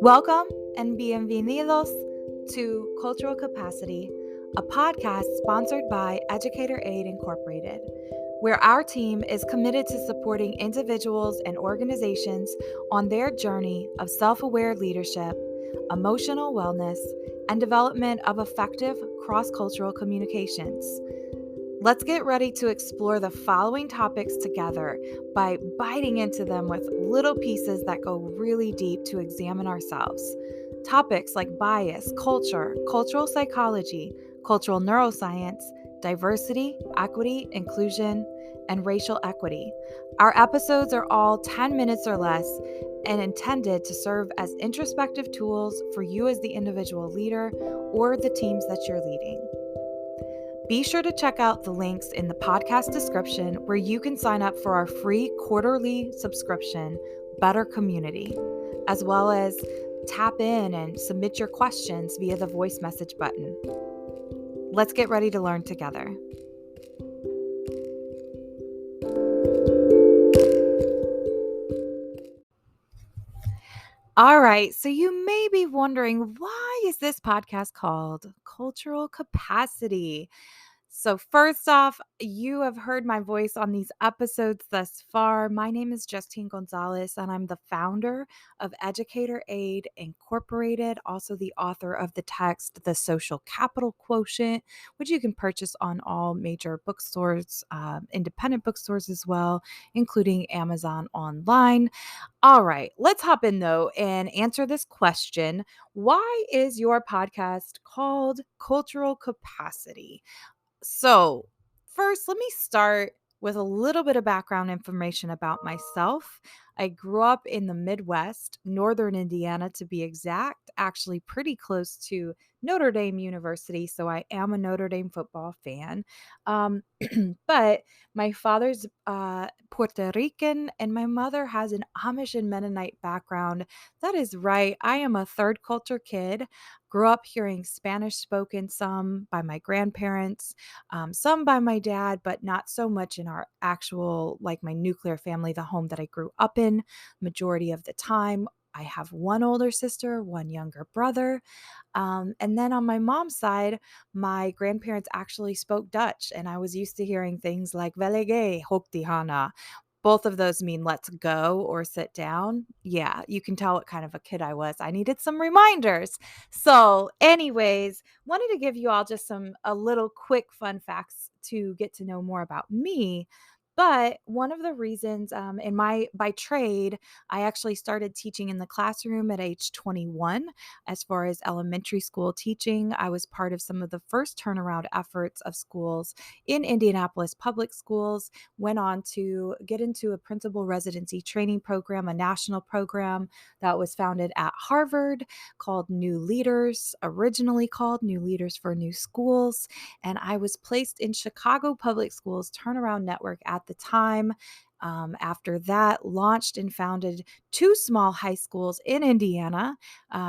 Welcome and bienvenidos to Cultural Capacity, a podcast sponsored by Educator Aide Incorporated, where our team is committed to supporting individuals and organizations on their journey of self-aware leadership, emotional wellness, and development of effective cross-cultural communications. Let's get ready to explore the following topics together by biting into them with little pieces that go really deep to examine ourselves. Topics like bias, culture, cultural psychology, cultural neuroscience, diversity, equity, inclusion, and racial equity. Our episodes are all 10 minutes or less and intended to serve as introspective tools for you as the individual leader or the teams that you're leading. Be sure to check out the links in the podcast description where you can sign up for our free quarterly subscription, Better Community, as well as tap in and submit your questions via the voice message button. Let's get ready to learn together. All right, so you may be wondering, why is this podcast called Cultural Capacity? So, first off, you have heard my voice on these episodes thus far. My name is Justine Gonzalez, and I'm the founder of Educator Aide Incorporated, also the author of the text, The Social Capital Quotient, which you can purchase on all major bookstores, independent bookstores as well, including Amazon online. All right, let's hop in though and answer this question. Why is your podcast called Cultural Capacity? So, first, let me start with a little bit of background information about myself. I grew up in the Midwest, northern Indiana to be exact, actually pretty close to Notre Dame University. So, I am a Notre Dame football fan. Um, but my father's Puerto Rican and my mother has an Amish and Mennonite background. That is right. I am a third culture kid. Grew up hearing Spanish spoken, some by my grandparents, some by my dad, but not so much in our actual, like my nuclear family, the home that I grew up in. Majority of the time, I have one older sister, one younger brother. And then on my mom's side, my grandparents actually spoke Dutch, and I was used to hearing things like "Velege, hook die Hana." Both of those mean let's go or sit down. Yeah, you can tell what kind of a kid I was. I needed some reminders. So, anyways, wanted to give you all just a little quick fun facts to get to know more about me. But one of the reasons in my by trade, I actually started teaching in the classroom at age 21. As far as elementary school teaching, I was part of some of the first turnaround efforts of schools in Indianapolis public schools. Went on to get into a principal residency training program, a national program that was founded at Harvard called New Leaders, originally called New Leaders for New Schools. And I was placed in Chicago Public Schools Turnaround Network at the time. After that, launched and founded two small high schools in Indiana,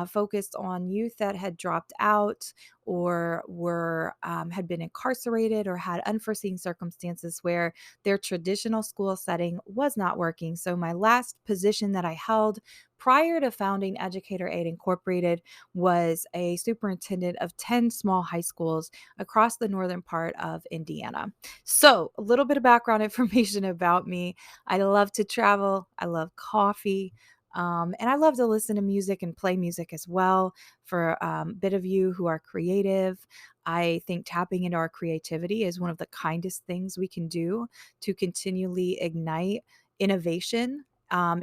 focused on youth that had dropped out or were had been incarcerated or had unforeseen circumstances where their traditional school setting was not working. So my last position that I held prior to founding Educator Aide Incorporated was a superintendent of 10 small high schools across the northern part of Indiana. So, a little bit of background information about me. I love to travel, I love coffee. And I love to listen to music and play music as well. For a bit of you who are creative, I think tapping into our creativity is one of the kindest things we can do to continually ignite innovation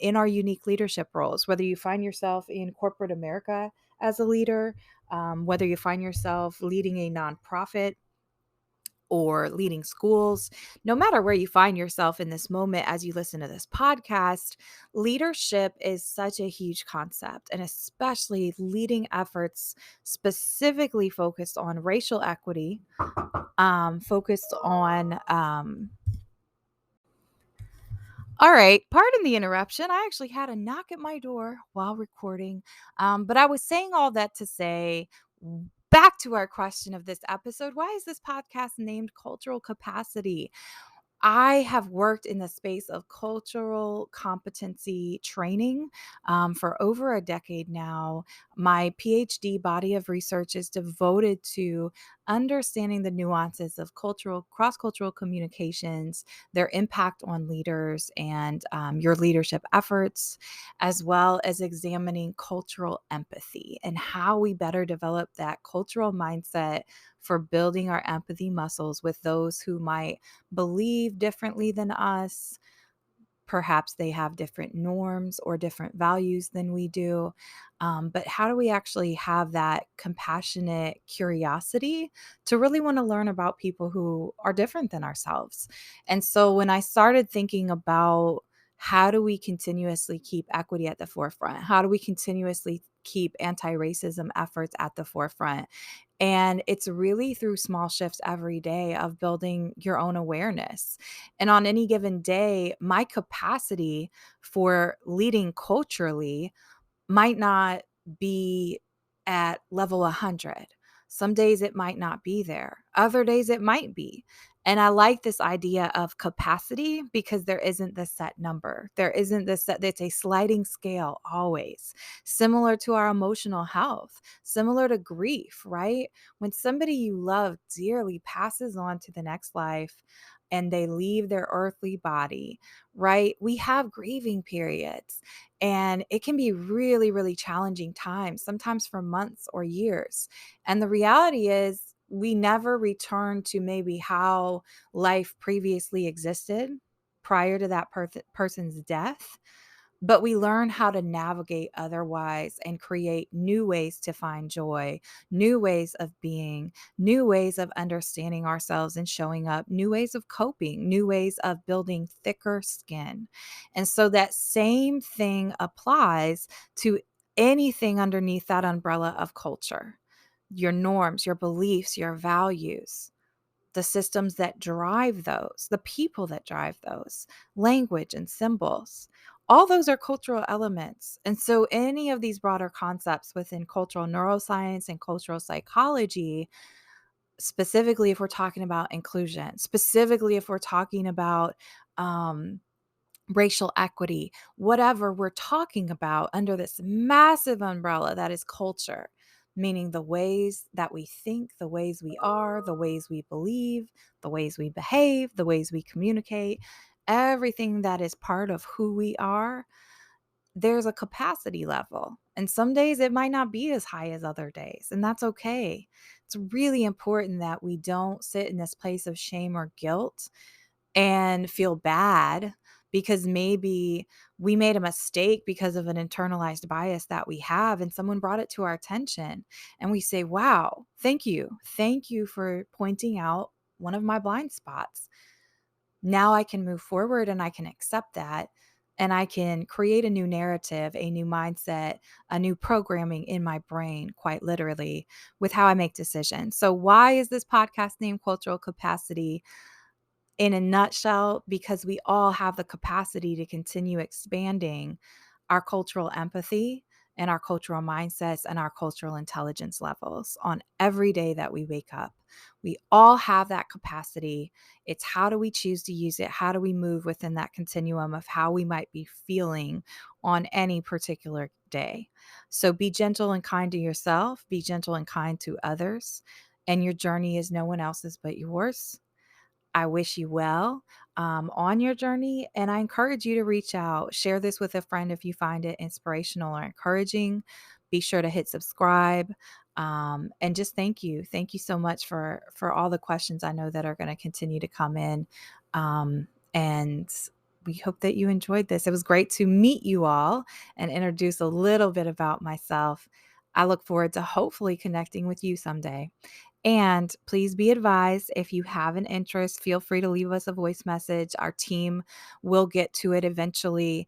in our unique leadership roles. Whether you find yourself in corporate America as a leader, whether you find yourself leading a nonprofit, or leading schools, no matter where you find yourself in this moment as you listen to this podcast, leadership is such a huge concept, and especially leading efforts specifically focused on racial equity, focused on all right, pardon the interruption. I actually had a knock at my door while recording. But I was saying all that to say, back to our question of this episode, why is this podcast named Cultural Capacity? I have worked in the space of cultural competency training for over a decade now. My PhD body of research is devoted to understanding the nuances of cross-cultural communications, their impact on leaders and your leadership efforts, as well as examining cultural empathy and how we better develop that cultural mindset for building our empathy muscles with those who might believe differently than us. Perhaps they have different norms or different values than we do. But how do we actually have that compassionate curiosity to really want to learn about people who are different than ourselves? And so when I started thinking about how do we continuously keep equity at the forefront? How do we continuously keep anti racism efforts at the forefront? And it's really through small shifts every day of building your own awareness. And on any given day, my capacity for leading culturally might not be at level 100. Some days it might not be there. Other days it might be. And I like this idea of capacity because there isn't this set number. There isn't this set, it's a sliding scale always, similar to our emotional health, similar to grief, right? When somebody you love dearly passes on to the next life and they leave their earthly body, right? We have grieving periods. And it can be really, really challenging times, sometimes for months or years. And the reality is, we never return to maybe how life previously existed prior to that person's death. But we learn how to navigate otherwise and create new ways to find joy, new ways of being, new ways of understanding ourselves and showing up, new ways of coping, new ways of building thicker skin. And so that same thing applies to anything underneath that umbrella of culture, your norms, your beliefs, your values, the systems that drive those, the people that drive those, language and symbols. All those are cultural elements. And so, any of these broader concepts within cultural neuroscience and cultural psychology, specifically if we're talking about inclusion, specifically if we're talking about um, racial equity, whatever we're talking about under this massive umbrella that is culture, meaning the ways that we think, the ways we are, the ways we believe, the ways we behave, the ways we communicate, everything that is part of who we are, there's a capacity level. And some days it might not be as high as other days, and that's okay. It's really important that we don't sit in this place of shame or guilt and feel bad because maybe we made a mistake because of an internalized bias that we have and someone brought it to our attention and we say, wow, thank you. Thank you for pointing out one of my blind spots. Now I can move forward and I can accept that. And I can create a new narrative, a new mindset, a new programming in my brain, quite literally, with how I make decisions. So, why is this podcast named Cultural Capacity? In a nutshell, because we all have the capacity to continue expanding our cultural empathy and our cultural mindsets and our cultural intelligence levels on every day that we wake up. We all have that capacity. It's how do we choose to use it? How do we move within that continuum of how we might be feeling on any particular day? So be gentle and kind to yourself, be gentle and kind to others, and your journey is no one else's but yours. I wish you well on your journey. And I encourage you to reach out, share this with a friend if you find it inspirational or encouraging. Be sure to hit subscribe. And just thank you. Thank you so much for all the questions I know that are going to continue to come in. And we hope that you enjoyed this. It was great to meet you all and introduce a little bit about myself. I look forward to hopefully connecting with you someday. And please be advised, if you have an interest, feel free to leave us a voice message. Our team will get to it eventually.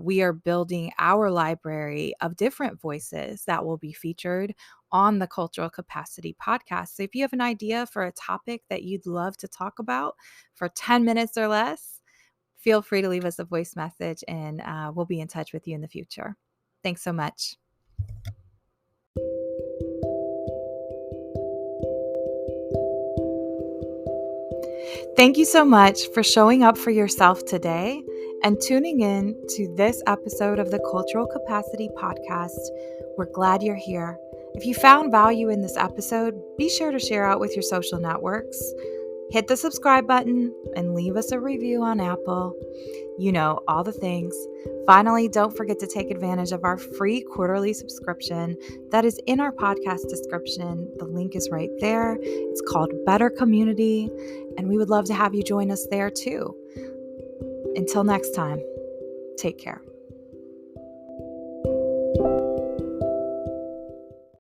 We are building our library of different voices that will be featured on the Cultural Capacity podcast. So if you have an idea for a topic that you'd love to talk about for 10 minutes or less, feel free to leave us a voice message and we'll be in touch with you in the future. Thanks so much. Thank you so much for showing up for yourself today and tuning in to this episode of the Cultural Capacity Podcast. We're glad you're here. If you found value in this episode, be sure to share out with your social networks. Hit the subscribe button and leave us a review on Apple. You know, all the things. Finally, don't forget to take advantage of our free quarterly subscription that is in our podcast description. The link is right there. It's called Better Community, and we would love to have you join us there too. Until next time, take care.